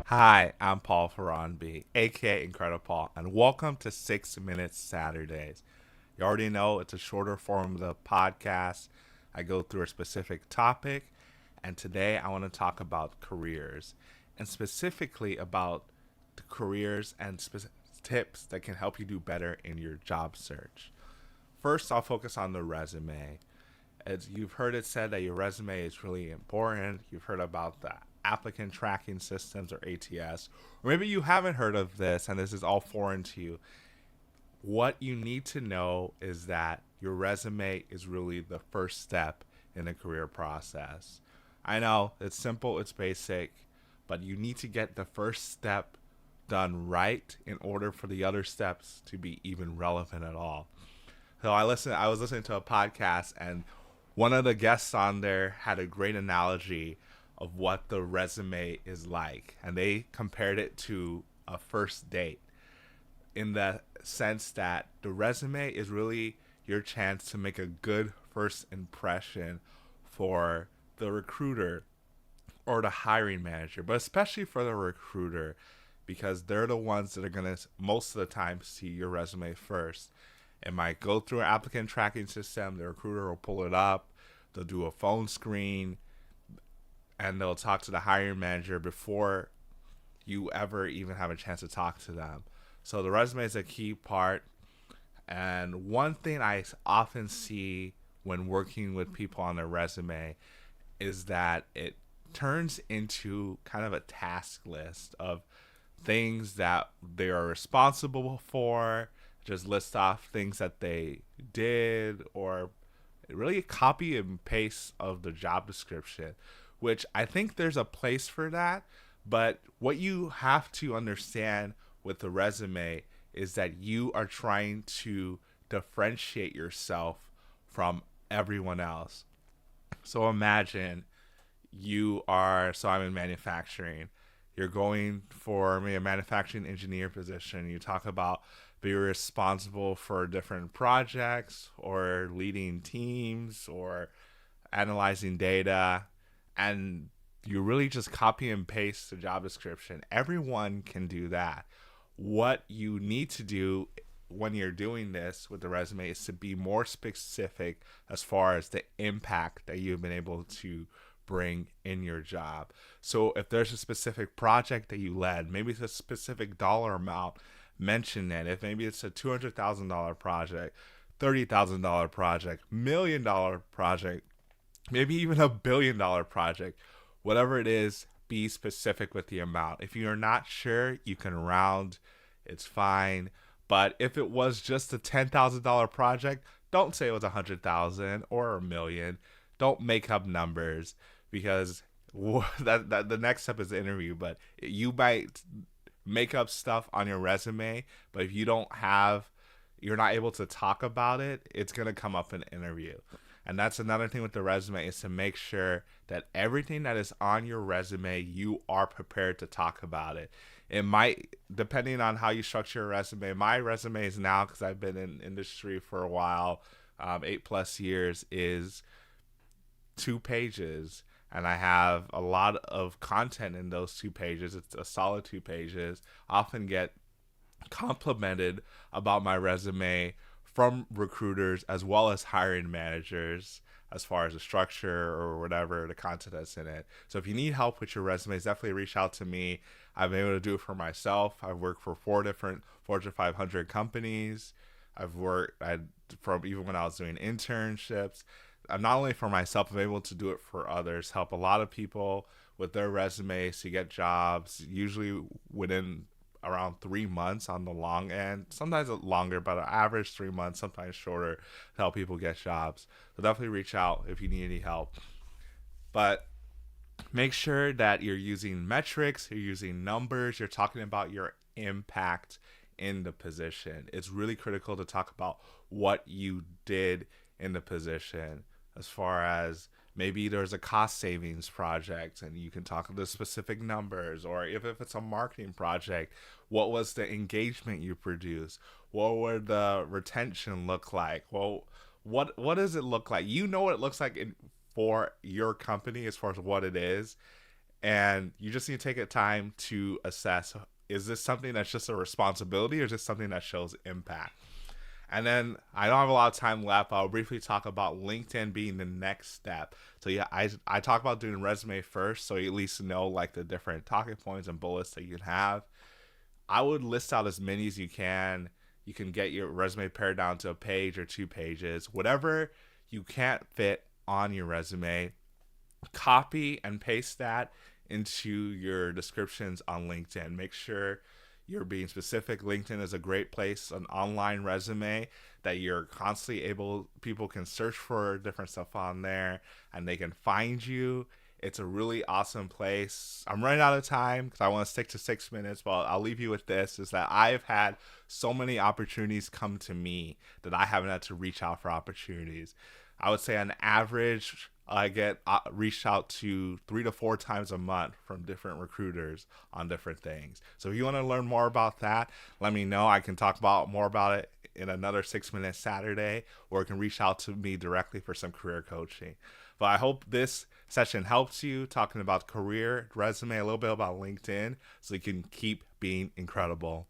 Hi, I'm Paul Ferranby, aka IncrediPaul, and welcome to 6 Minutes Saturdays. You already know it's a shorter form of the podcast. I go through a specific topic, and today I want to talk about careers, and specifically about the careers and tips that can help you do better in your job search. First, I'll focus on the resume. As you've heard it said that your resume is really important. You've heard about the applicant tracking systems or ATS, or maybe you haven't heard of this and this is all foreign to you. What you need to know is that your resume is really the first step in the career process. I know it's simple, it's basic, but you need to get the first step done right in order for the other steps to be even relevant at all. So I was listening to a podcast, and one of the guests on there had a great analogy of what the resume is like, and they compared it to a first date in the sense that the resume is really your chance to make a good first impression for the recruiter or the hiring manager, but especially for the recruiter, because they're the ones that are going to most of the time see your resume first. It might go through an applicant tracking system. The recruiter will pull it up. They'll do a phone screen, and they'll talk to the hiring manager before you ever even have a chance to talk to them. So the resume is a key part. And one thing I often see when working with people on their resume is that it turns into kind of a task list of things that they are responsible for, just list off things that they did, or really a copy and paste of the job description, which I think there's a place for that. But what you have to understand with the resume is that you are trying to differentiate yourself from everyone else. So imagine I'm in manufacturing. You're going for maybe a manufacturing engineer position. You talk about being responsible for different projects or leading teams or analyzing data, and you really just copy and paste the job description. Everyone can do that. What you need to do when you're doing this with the resume is to be more specific as far as the impact that you've been able to bring in your job. So if there's a specific project that you led, maybe it's a specific dollar amount, mention it. If maybe it's a $200,000 project, $30,000 project, $1 million project, maybe even $1 billion project, whatever it is, be specific with the amount. If you're not sure, you can round, it's fine. But if it was just a $10,000 project, don't say it was 100,000 or a million. Don't make up numbers, because that the next step is the interview. But you might make up stuff on your resume, but if you're not able to talk about it, it's going to come up in an interview. And that's another thing with the resume, is to make sure that everything that is on your resume, you are prepared to talk about it. It might, depending on how you structure your resume, my resume is now, because I've been in industry for a while, 8+ years, is 2 pages. And I have a lot of content in those 2 pages. It's a solid 2 pages. I often get complimented about my resume from recruiters as well as hiring managers as far as the structure or whatever, the content that's in it. So if you need help with your resumes, definitely reach out to me. I've been able to do it for myself. I've worked for 4 different Fortune 500 companies. From even when I was doing internships. Not only for myself, I'm able to do it for others, help a lot of people with their resumes to get jobs, usually within around 3 months on the long end, sometimes longer, but on average 3 months, sometimes shorter, to help people get jobs. So definitely reach out if you need any help. But make sure that you're using metrics, you're using numbers, you're talking about your impact in the position. It's really critical to talk about what you did in the position, as far as maybe there's a cost savings project and you can talk the specific numbers, or if it's a marketing project, what was the engagement you produced? What would the retention look like? Well, what does it look like? You know what it looks like for your company as far as what it is, and you just need to take the time to assess: is this something that's just a responsibility, or is this something that shows impact? And then I don't have a lot of time left. I'll briefly talk about LinkedIn being the next step. So yeah, I talk about doing resume first, so you at least know like the different talking points and bullets that you can have. I would list out as many as you can. You can get your resume pared down to a page or 2 pages, whatever you can't fit on your resume. Copy and paste that into your descriptions on LinkedIn. Make sure you're being specific. LinkedIn is a great place, an online resume that you're constantly able, people can search for different stuff on there and they can find you. It's a really awesome place. I'm running out of time because I want to stick to 6 minutes, but I'll leave you with this, is that I've had so many opportunities come to me that I haven't had to reach out for opportunities. I would say on average, I get reached out to 3 to 4 times a month from different recruiters on different things. So if you want to learn more about that, let me know. I can talk about more about it in another 6 minute Saturday, or you can reach out to me directly for some career coaching. But I hope this session helps you, talking about career, resume, a little bit about LinkedIn, so you can keep being incredible.